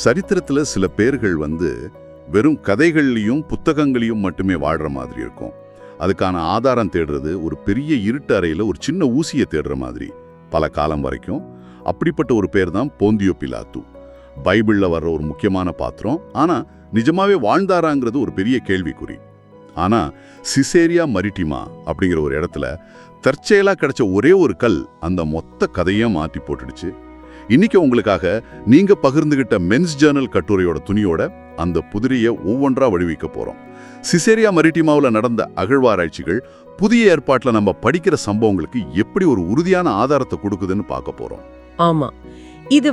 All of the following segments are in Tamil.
சரித்திரத்துல சில பேர்கள் வெறும் கதைகள்லையும் புத்தகங்களையும் மட்டுமே வாழ்ற மாதிரி இருக்கும். அதுக்கான ஆதாரம் தேடுறது ஒரு பெரிய இருட்டு அறையில ஒரு சின்ன ஊசியை தேடுற மாதிரி பல காலம் வரைக்கும். அப்படிப்பட்ட ஒரு பேர் தான் போந்தியோ பிலாத்து. பைபிள்ல வர்ற ஒரு முக்கியமான பாத்திரம். ஆனா நிஜமாவே வாழ்ந்தாராங்கிறது ஒரு பெரிய கேள்விக்குறி. ஆனா சிசேரியா மரிட்டிமா அப்படிங்கிற ஒரு இடத்துல தற்செயலா கிடைச்ச ஒரே ஒரு கல் அந்த மொத்த கதையும் மாற்றி போட்டுடுச்சு. இன்னைக்கு உங்களுக்காக நீங்க பகிர்ந்துகிட்ட மென்ஸ் ஜேர்னல் கட்டுரையோட துணியோட அந்த புதிரியை ஒவ்வொன்றா வடிவிக்க போறோம். சிசேரியா மரிட்டிமாவில் நடந்த அகழ்வாராய்ச்சிகள் புதிய ஏற்பாட்டில் நம்ம படிக்கிற சம்பவங்களுக்கு எப்படி ஒரு உறுதியான ஆதாரத்தை கொடுக்குதுன்னு பார்க்க போறோம். ஆமா, இது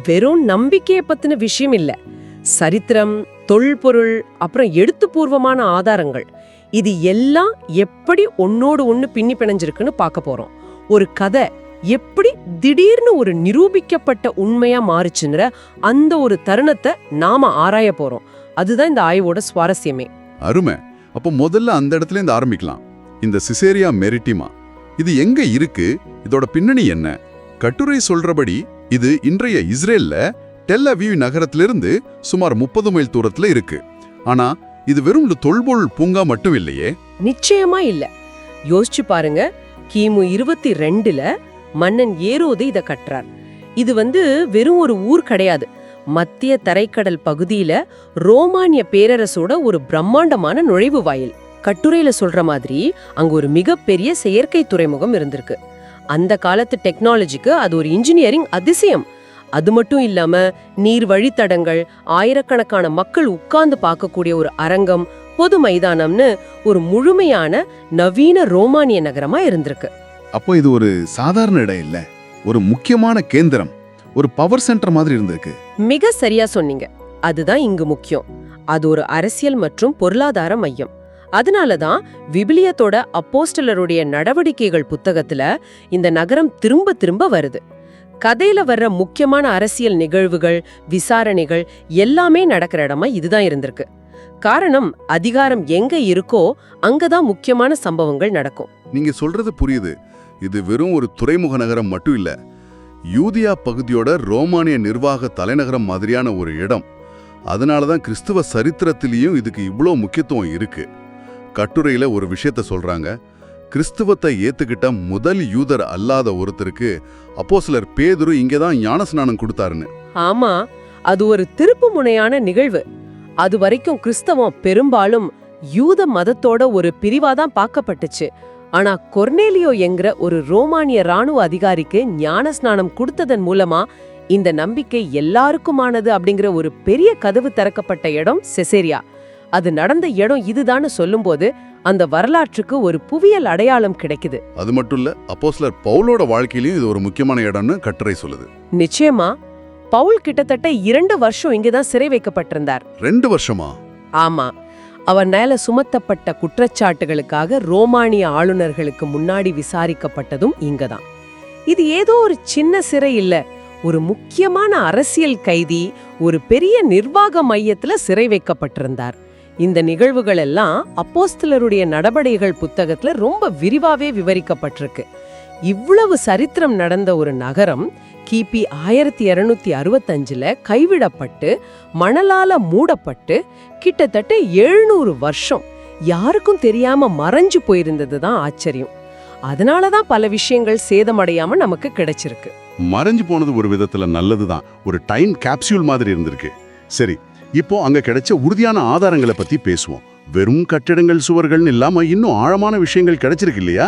வெறும் நம்பிக்கையை பத்தின விஷயம் இல்ல. சரித்திரம், தொல்பொருள், அப்புறம் எழுத்துப்பூர்வமான ஆதாரங்கள், இது எல்லாம் எப்படி ஒன்னோடு ஒண்ணு பின்னி பிணைஞ்சிருக்குன்னு பார்க்க போறோம். ஒரு கதை எப்படி திடீர்னு ஒரு நிரூபிக்கப்பட்ட உண்மையா மாறுச்சுன்ற அந்த ஒரு தருணத்தை நாம ஆராய போறோம். அதுதான் இந்த ஆய்வோட சுவாரஸ்யமே. அருமை. அப்போ முதல்ல அந்த இடத்துல இருந்து ஆரம்பிக்கலாம். இந்த சிசேரியா மெரிட்டிமா இது எங்க இருக்கு? இதோட பின்னணி என்ன? கட்டுரை சொல்றபடி இது இன்றைய இஸ்ரேல்ல டெல் அவீவ் நகரத்திலிருந்து சுமார் 30 மைல் தூரத்துல இருக்கு. ஆனா இது வெறும் தொல்பொருள் பூங்கா மட்டும் இல்லையே. நிச்சயமா இல்ல. யோசிச்சு பாருங்க, கிமு 22ல மன்னன் ஏரோது இத கட்டுறார். இது வெறும் ஒரு ஊர் கிடையாது. மத்திய தரைக்கடல் பகுதியில ரோமானிய பேரரசோட ஒரு பிரம்மாண்டமான நுழைவு வாயில். கட்டுரையில சொல்ற மாதிரி அங்க ஒரு மிகப்பெரிய செயற்கை துறைமுகம் இருந்திருக்கு. அந்த காலத்து டெக்னாலஜிக்கு அது ஒரு இன்ஜினியரிங் அதிசயம். அது மட்டும் இல்லாம நீர் வழித்தடங்கள், ஆயிரக்கணக்கான மக்கள் உட்கார்ந்து பார்க்கக்கூடிய ஒரு அரங்கம், பொது மைதானம்னு ஒரு முழுமையான நவீன ரோமானிய நகரமா இருந்திருக்கு. அப்போ இது ஒரு சாதாரண இடம் இல்ல, ஒரு முக்கியமான கேந்திரம், ஒரு பவர் சென்டர் மாதிரி இருந்திருக்கு. மிக சரியா சொன்னீங்க. அதுதான் இங்கு முக்கியம். அது ஒரு அரசியல் மற்றும் பொருளாதார மையம். அதனாலதான் விபிலியத்தோட அப்போஸ்தலருடைய நடவடிக்கைகள் புத்தகத்துல இந்த நகரம் திரும்ப திரும்ப வருது. கதையில வர்ற முக்கியமான அரசியல் நிகழ்வுகள், விசாரணைகள் எல்லாமே நடக்கிற இடமா இதுதான் இருந்திருக்கு. காரணம், அதிகாரம் எங்க இருக்கோ அங்கதான் முக்கியமான சம்பவங்கள் நடக்கும். நீங்க சொல்றது புரியுது. இது வெறும் ஒரு துறைமுக நகரம் மட்டும் இல்ல, யூதியா பகுதியோட ரோமானிய நிர்வாக தலைநகரம் மாதிரியான ஒரு இடம். அதனாலதான் கிறிஸ்துவ சரித்திரத்திலையும் இதுக்கு இவ்வளோ முக்கியத்துவம் இருக்கு. கட்டுரையில ஒரு விஷயத்த சொல்றாங்க. கிறிஸ்துவத்தை ஏத்துக்கிட்ட முதல் யூதர் அல்லாத ஒருத்தருக்கு அப்போஸ்தலர் பேதுரு இங்கதான் ஞானஸ்நானம் கொடுத்தாருன்னு. ஆமா, அது ஒரு திருப்பு முனையான நிகழ்வு. அது வரைக்கும் கிறிஸ்தவம் பெரும்பாலும் யூத மதத்தோட ஒரு பிரிவாதான் பார்க்கப்பட்டுச்சு. ஆனா கொர்னேலியோ என்கிற ஒரு ரோமானிய ராணுவ அதிகாரிக்கு ஞானஸ்நானம் கொடுத்ததன் மூலமா இந்த நம்பிக்கை எல்லாருக்குமானது அப்படிங்கிற ஒரு பெரிய கதவு திறக்கப்பட்ட இடம் சிசேரியா. அது நடந்த இடம் இதுதான்னு சொல்லும்போது அந்த வரலாற்றுக்கு ஒரு புவியியல் அடையாளம் கிடைக்குது. அது மட்டும் இல்ல, அப்போஸ்தலர் பவுலோட வாழ்க்கையிலும் இது ஒரு முக்கியமான இடம்னு கட்டுரை சொல்லுது. நிச்சயமா, பவுல் கிட்டத்தட்ட 2 வருஷம் இங்கதான் சிறை வைக்கப்பட்டிருந்தார். 2 வருஷமா? ஆமா, அவர் மேல சுமத்தப்பட்ட குற்றச்சாட்டுகளுக்காக ரோமானிய ஆளுநர்களுக்கு முன்னாடி விசாரிக்கப்பட்டதும் இங்கதான். இது ஏதோ ஒரு சின்ன சிறை இல்ல, ஒரு முக்கியமான அரசியல் கைதி ஒரு பெரிய நிர்வாக மையத்துல சிறை வைக்கப்பட்டிருந்தார். இந்த நிகழ்வுகள் எல்லாம் அப்போஸ்தலருடைய நடபடிகள் புத்தகத்துல ரொம்ப விரிவாவே விவரிக்கப்பட்டிருக்கு. இவ்வளவு சரித்திரம் நடந்த ஒரு நகரம் கிபி 1265ல கைவிடப்பட்டு மணலால மூடப்பட்டு கிட்டத்தட்ட 700 வருஷம் யாருக்கும் தெரியாம மறைஞ்சு போயிருந்ததுதான் ஆச்சரியம். அதனாலதான் பல விஷயங்கள் சேதமடையாம நமக்கு கிடைச்சிருக்கு. மறைஞ்சு போனது ஒரு விதத்துல நல்லதுதான். ஒரு டைம் கேப்சூல் மாதிரி இருந்திருக்கு. சரி, இப்போ அங்க கிடைச்ச உறுதியான ஆதாரங்களை பத்தி பேசுவோம். வெறும் கட்டிடங்கள், சுவர்கள்னு இல்லாம இன்னும் ஆழமான விஷயங்கள் கிடைச்சிருக்கு இல்லையா?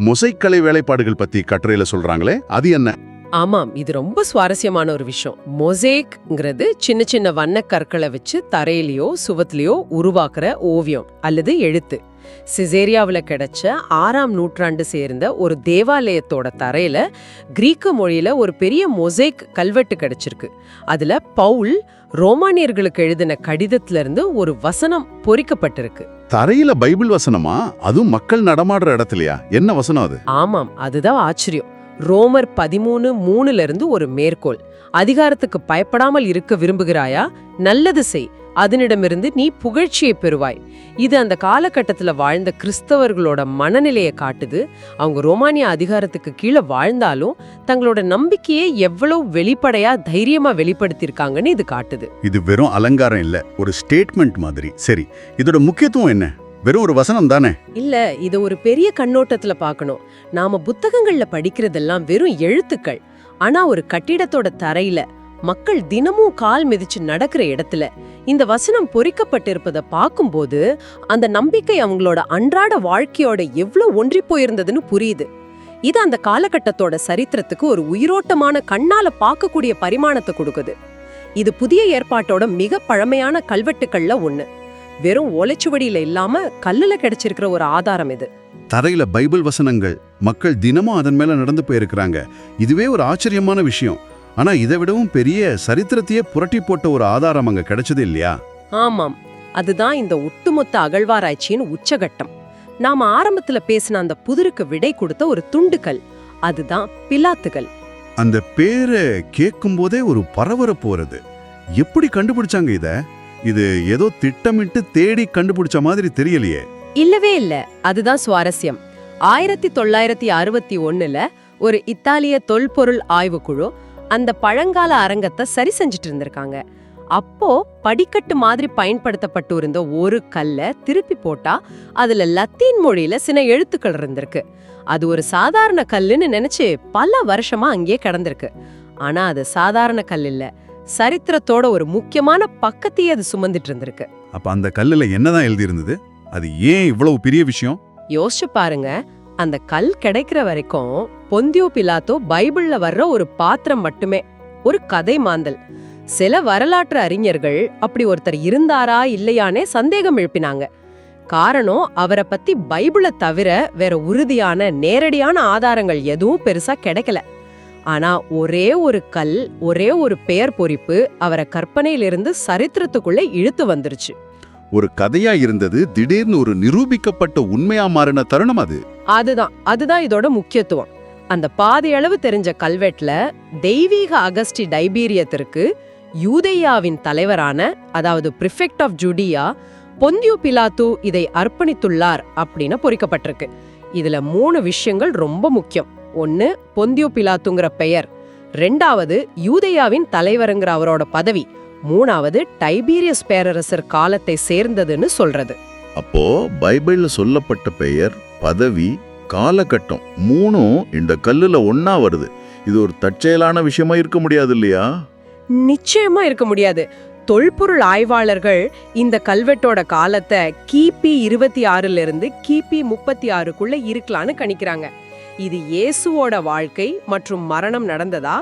மொசைக் கலை வேலைப்பாடுகள் பத்தி கட்டுரையில சொல்றாங்களே, அது என்ன? ஆமாம், இது ரொம்ப சுவாரஸ்யமான ஒரு விஷயம். மொசைக்ங்கிறது சின்ன சின்ன வண்ணக்கற்களை வச்சு தரையிலையோ சுவத்திலையோ உருவாக்குற ஓவியம் அல்லது எழுத்து. சிசேரியாவில் கிடைச்ச 6ஆம் நூற்றாண்டு சேர்ந்த ஒரு தேவாலயத்தோட தரையில கிரீக்க மொழியில ஒரு பெரிய மொசைக் கல்வெட்டு கிடைச்சிருக்கு. அதுல பவுல் ரோமானியர்களுக்கு எழுதின கடிதத்துல இருந்து ஒரு வசனம் பொறிக்கப்பட்டிருக்கு. தரையில பைபிள் வசனமா? அதுவும் மக்கள் நடமாடுற இடத்துலயா? என்ன வசனம் அது? ஆமாம், அதுதான் ஆச்சரியம். ரோமர் 13:3 ஒரு மேற்கோள். அதிகாரத்துக்கு பயப்படாமல் இருக்க விரும்புகிறாயா? நல்லது செய், அதனிடமிருந்து நீ புகழ்ச்சியை பெறுவாய். இது அந்த காலகட்டத்துல வாழ்ந்த கிறிஸ்தவர்களோட மனநிலையை காட்டுது. அவங்க ரோமானிய அதிகாரத்துக்கு கீழே வாழ்ந்தாலும் தங்களோட நம்பிக்கையை எவ்வளவு வெளிப்படையா தைரியமா வெளிப்படுத்தியிருக்காங்கன்னு இது காட்டுது. இது வெறும் அலங்காரம் இல்ல, ஒரு ஸ்டேட்மெண்ட் மாதிரி. சரி, இதோட முக்கியத்துவம் என்ன? வெறும் ஒரு வசனம் தானே? இல்ல, இத ஒரு பெரிய கண்ணோட்டத்துல பார்க்கணும். நாம புத்தகங்கள்ல படிக்கிறதெல்லாம் வெறும் எழுத்துக்கள். ஆனா ஒரு கட்டிடத்தோட தரையில மக்கள் தினமும் கால் மிதிச்சு நடக்கிற இடத்துல இந்த வசனம் பொறிக்கப்பட்டிருப்பதை பார்க்கும்போது அந்த நம்பிக்கை அவங்களோட அன்றாட வாழ்க்கையோட எவ்வளவு ஒன்றி போயிருந்ததுன்னு புரியுது. இது அந்த காலகட்டத்தோட சரித்திரத்துக்கு ஒரு உயிரோட்டமான கண்ணால பார்க்கக்கூடிய பரிமாணத்தை கொடுக்குது. இது புதிய ஏற்பாட்டோட மிக பழமையான கல்வெட்டுக்கள்ல ஒண்ணு. வெறும் ஓலைச்சுவடியில இல்லாம கல்லுல கிடைச்சிருக்கிற ஒரு ஆதாரம் இது. தரையில பைபிள் வசனங்கள், மக்கள் தினமும் அதன் மேல நடந்து போயிருக்கிறாங்க. இதுவே ஒரு ஆச்சரியமான விஷயம். ஆனா இதை விடவும் பெரிய சரித்திரத்தையே புரட்டி போட்ட ஒரு ஆதாரம் அங்க கிடைச்சது இல்லையா? ஆமாம், அதுதான் இந்த ஒட்டுமொத்த அகழ்வாராய்ச்சியின் உச்சகட்டம். நாம ஆரம்பத்துல பேசின அந்த புதிருக்கு விடை கொடுத்த ஒரு துண்டுகள், அதுதான் பிலாத்துகள். அந்த பேரை கேட்கும் போதே ஒரு பரபரப்பு வருது. எப்படி கண்டுபிடிச்சாங்க இத? இது ஏதோ திட்டமிட்டு தேடி கண்டுபிடிச்ச மாதிரி தெரியலையே. இல்லவே இல்ல, அதுதான் சுவாரஸ்யம். 1961ல ஒரு இத்தாலிய தொல்பொருள் ஆய்வுக்குழு அந்த பழங்கால அரங்கத்தை சரி செஞ்சுட்டு இருந்திருக்காங்க. அப்போ படிக்கட்டு மாதிரி பயன்படுத்தப்பட்டு இருந்த ஒரு கல்ல திருப்பி போட்டா அதுல லத்தீன் மொழியில சில எழுத்துக்கள் இருந்திருக்கு. அது ஒரு சாதாரண கல்லுன்னு நினைச்சு பல வருஷமா அங்கேயே கிடந்திருக்கு. ஆனா அது சாதாரண கல் இல்ல, சரித்திரத்தோட ஒரு முக்கியமான பக்கத்தையே அது சுமந்துட்டு இருந்திருக்கு. அப்ப அந்த கல்லுல என்னதான் எழுதி இருந்தது? அது ஏன் இவ்வளவு பெரிய விஷயம்? யோசிச்சு பாருங்க, அந்த கல் கிடைக்கிற வரைக்கும் பொந்தியோ பிலாத்தோ பைபிள்ல வர்ற ஒரு பாத்திரம் மட்டுமே, ஒரு கதை மாந்தல். சில வரலாற்று அறிஞர்கள் அப்படி ஒருத்தர் இருந்தாரா இல்லையானே சந்தேகம் எழுப்பினாங்க. காரணம், அவரை பத்தி பைபிளை தவிர வேற உறுதியான நேரடியான ஆதாரங்கள் எதுவும் பெருசா கிடைக்கல. ஆனா ஒரே ஒரு கல், ஒரே ஒரு பெயர் பொறிப்பு அவரை கற்பனையிலிருந்து சரித்திரத்துக்குள்ள இழுத்து வந்துருச்சு. ஒரு கதையா இருந்தது திடீர்னு ஒரு நிரூபிக்கப்பட்ட உண்மையா மாறின தருணம் அது. அதுதான் இதோட முக்கியத்துவம். அந்த பாதி அளவு தெரிஞ்ச கல்வெட்டுல தெய்வீக அகஸ்டி டைபீரியத்திற்கு யூதேயாவின் தலைவரான, அதாவது பிரிஃபெக்ட் ஆஃப் ஜுடியா பொந்தியோ பிலாத்து இதை அர்ப்பணித்துள்ளார் அப்படின்னு பொறிக்கப்பட்டிருக்கு. இதுல 3 விஷயங்கள் ரொம்ப முக்கியம். 1, பொந்தியோ பிலாத்துங்கிற பெயர். 2வது, யூதேயாவின் தலைவருங்கிற அவரோட பதவி. 3வது, டைபீரியஸ் பேரரசர் காலத்தை சேர்ந்ததுன்னு சொல்றது. அப்போ பைபிள்ல சொல்லப்பட்ட பெயர், பதவி, காலகட்டம் 3ம் இந்த கல்லுல ஒன்னா வருது. இது ஒரு தற்செயலான விஷயமா இருக்க முடியாது இல்லையா? நிச்சயமா இருக்க முடியாது. தொல்பொருள் ஆய்வாளர்கள் இந்த கல்வெட்டோட காலத்தை கிபி 26ல இருந்து கிபி 36க்குள்ள இருக்கலான்னு கணிக்கிறாங்க. இது இயேசுவோட வாழ்க்கை மற்றும் மரணம் நடந்ததா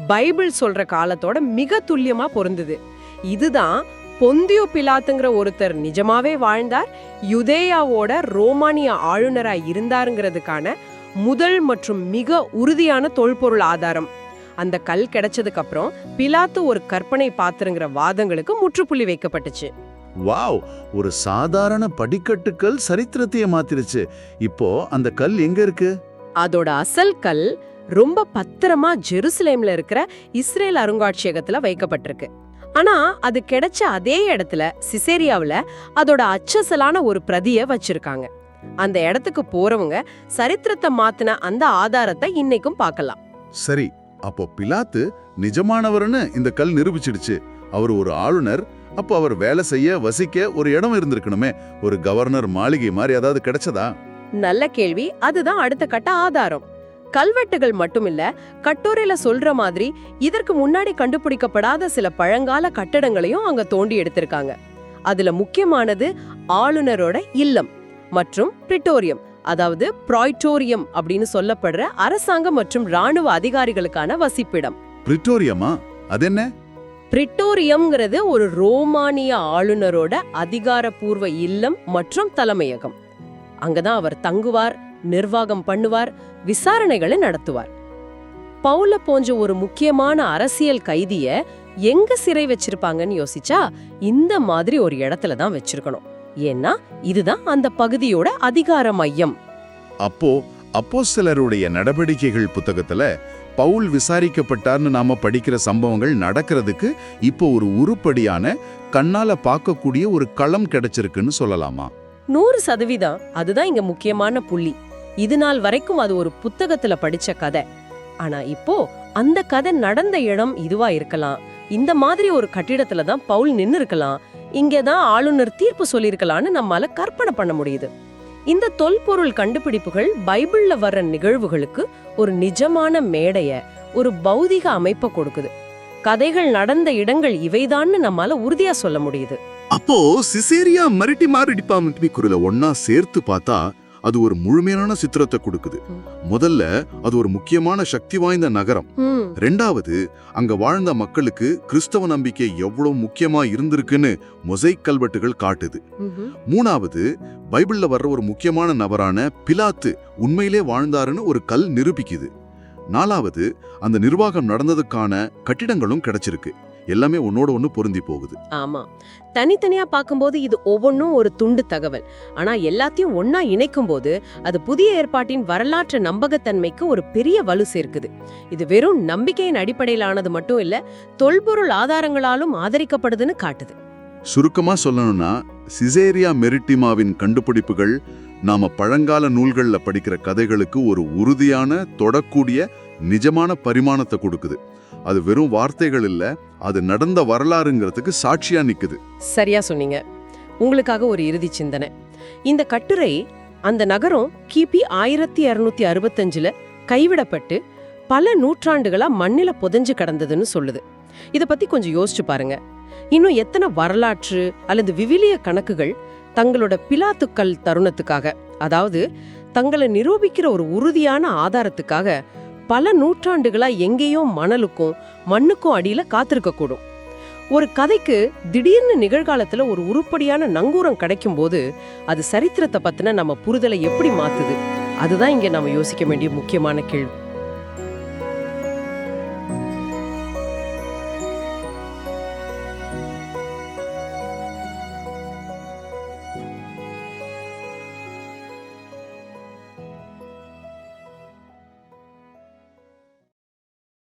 பைபிள் சொல்ற காலத்தோட மிக துல்லியமா பொருந்துது. இதுதான் பொந்தியோ பிலாத்துங்கிற ஒருத்தர் நிஜமாவே வாழ்ந்தார், யுதேயாவோட ரோமானிய ஆளுநரா இருந்தாருங்கிறதுக்கான முதல் மற்றும் மிக உறுதியான தொல்பொருள் ஆதாரம். அந்த கல் கிடைச்சதுக்கு அப்புறம் பிலாத்து ஒரு கற்பனை பாத்திரங்கிற வாதங்களுக்கு முற்றுப்புள்ளி வைக்கப்பட்டுச்சு. வாவ், ஒரு சாதாரண படிக்கட்டுக்கல் சரித்திரத்தையே மாத்திருச்சு. இப்போ அந்த கல் எங்க இருக்கு? அதோட அசல் கல் ரொம்ப பத்திரமா ஜெருசலேம்ல இருக்கிற இஸ்ரேல் அருங்காட்சியகத்துல வைக்கப்பட்டிருக்கு. ஆனா அது கிடைச்ச அதே இடத்துல சிசேரியாவுல அதோட அச்சசலான ஒரு பிரதியை வச்சிருக்காங்க. அந்த இடத்துக்கு போறவங்க சரித்திரத்தை மாத்தின அந்த ஆதாரத்தை இன்னைக்கும் பார்க்கலாம். சரி, அப்போ பிலாத்து நிஜமானவர்னு இந்த கல் நிரூபிச்சிடுச்சு. அவர் ஒரு ஆளுநர். அப்போ அவர் வேலை செய்ய வசிக்க ஒரு இடம் இருந்திருக்கணுமே. ஒரு கவர்னர் மாளிகை மாதிரி ஏதாவது கிடைச்சதா? நல்ல கேள்வி. அதுதான் அடுத்த கட்ட ஆதாரம். கல்வெட்டுகள் மட்டுமில்ல, கட்டுரையில சொல்ற மாதிரி இதற்கு முன்னாடி கண்டுபிடிக்கப்படாத சில பழங்கால கட்டடங்களையும் அங்க தோண்டி எடுத்திருக்காங்க. அதுல முக்கியமானது ஆளுநரோட இல்லம் மற்றும் பிரிட்டோரியம், அதாவது பிராய்டோரியம் அப்படின்னு சொல்லப்படுற அரசாங்க மற்றும் ராணுவ அதிகாரிகளுக்கான வசிப்பிடம். பிரிட்டோரியமா? அது என்ன? பிரிட்டோரியம்ங்கிறது ஒரு ரோமானிய ஆளுநரோட அதிகாரப்பூர்வ இல்லம் மற்றும் தலைமையகம். அங்கதான் அவர் தங்குவார், நிர்வாகம் பண்ணுவார், விசாரணைகளை நடத்துவார். பவுல போன்ற ஒரு முக்கியமான அரசியல் கைதிய எங்க சிறை வச்சிருப்பாங்கன்னு யோசிச்சா இந்த மாதிரி ஒரு இடத்துல தான் வச்சிருக்கணும். ஏன்னா இதுதான் அந்த பகுதியோட அதிகார மையம். அப்போ அப்போஸ்தலருடைய நடவடிக்கைகள் புத்தகத்துல பவுல் விசாரிக்கப்பட்டார்னு நாம படிக்கிற சம்பவங்கள் நடக்கிறதுக்கு இப்போ ஒரு உருப்படியான கண்ணால பார்க்கக்கூடிய ஒரு களம் கிடைச்சிருக்குன்னு சொல்லலாமா? 100%. அதுதான் இங்க முக்கியமான புள்ளி. இது நாள் வரைக்கும் அது ஒரு புத்தகத்துல படிச்ச கதை. ஆனா இப்போ அந்த கதை நடந்த இடம் இதுவா இருக்கலாம். இந்த மாதிரி ஒரு கட்டிடத்துல தான் பவுல் நின்னு இருக்கலாம். இங்கதான் ஆளுநர் தீர்ப்பு சொல்லியிருக்கலாம்னு நம்மால கற்பனை பண்ண முடியுது. இந்த தொல்பொருள் கண்டுபிடிப்புகள் பைபிள்ல வர்ற நிகழ்வுகளுக்கு ஒரு நிஜமான மேடைய, ஒரு பௌதிக அமைப்பை கொடுக்குது. கதைகள் நடந்த இடங்கள் இவைதான்னு நம்மால உறுதியா சொல்ல முடியுது. அப்போ சிசேரியா மரிட்டிமார் டிபார்ட்மெண்ட் குரல ஒன்னா சேர்த்து பார்த்தா அது ஒரு முழுமையான சித்திரத்தை கொடுக்குது. முதல்ல அது ஒரு முக்கியமான சக்தி வாய்ந்த நகரம். ரெண்டாவது, அங்க வாழ்ந்த மக்களுக்கு கிறிஸ்தவ நம்பிக்கை எவ்வளவு முக்கியமா இருந்திருக்குன்னு மொசைக் கல்வெட்டுகள் காட்டுது. மூணாவது, பைபிள்ல வர்ற ஒரு முக்கியமான நபரான பிலாத்து உண்மையிலே வாழ்ந்தாருன்னு ஒரு கல் நிரூபிக்குது. நாலாவது, அந்த நிர்வாகம் நடந்ததுக்கான கட்டிடங்களும் கிடைச்சிருக்கு. எல்லாமே ஒன்னோட ஒண்ணு பொருந்தி போகுது. ஆமா, தனித்தனியா பார்க்கும்போது இது ஒவ்வொன்றும் ஒரு துண்டு தகவல். ஆனா எல்லாத்தையும் ஒன்னா இணைக்கும் போது அது புதிய ஏற்பாட்டின் வரலாற்று நம்பகத்தன்மைக்கு ஒரு பெரிய வலு சேர்க்குது. இது வெறும் நம்பிக்கையின் அடிப்படையிலானது மட்டும் இல்ல, தொல்பொருள் ஆதாரங்களாலும் ஆதரிக்கப்படுதுன்னு காட்டுது. சுருக்கமா சொல்லணும்னா, சிசேரியா மெரிட்டிமாவின் கண்டுபிடிப்புகள் நாம பழங்கால நூல்கள்ல படிக்கிற கதைகளுக்கு ஒரு உறுதியான, தொடக்கூடிய, நிஜமான பரிமாணத்தை கொடுக்குது. அது வெறும் வார்த்தைகள் இல்ல, அது நடந்த வரலாறுங்கிறதுக்கு சாட்சியா நிக்குது. சரியா சொன்னீங்க. உங்களுக்காக ஒரு இறுதி சிந்தனை. இந்த கட்டுரை அந்த நகரம் கிபி 1265 கைவிடப்பட்டு பல நூற்றாண்டுகளா மண்ணில புதைஞ்சு கிடந்ததுன்னு சொல்லுது. இத பத்தி கொஞ்சம் யோசிச்சு பாருங்க. இன்னும் எத்தனை வரலாற்று அல்லது விவிலிய கணக்குகள் தங்களோட பிலாத்துக்கள் தருணத்துக்காக, அதாவது தங்களை நிரூபிக்கிற ஒரு உறுதியான ஆதாரத்துக்காக பல நூற்றாண்டுகளா எங்கேயோ மணலுக்கும் மண்ணுக்கும் அடியில காத்திருக்க கூடும். ஒரு கதைக்கு திடீர்னு நிகழ்காலத்துல ஒரு உருப்படியான நங்கூரம் கிடைக்கும் போது அது சரித்திரத்தை பத்தின நம்ம புரிதலை எப்படி மாத்துது? அதுதான் இங்க நாம யோசிக்க வேண்டிய முக்கியமான கேள்வி.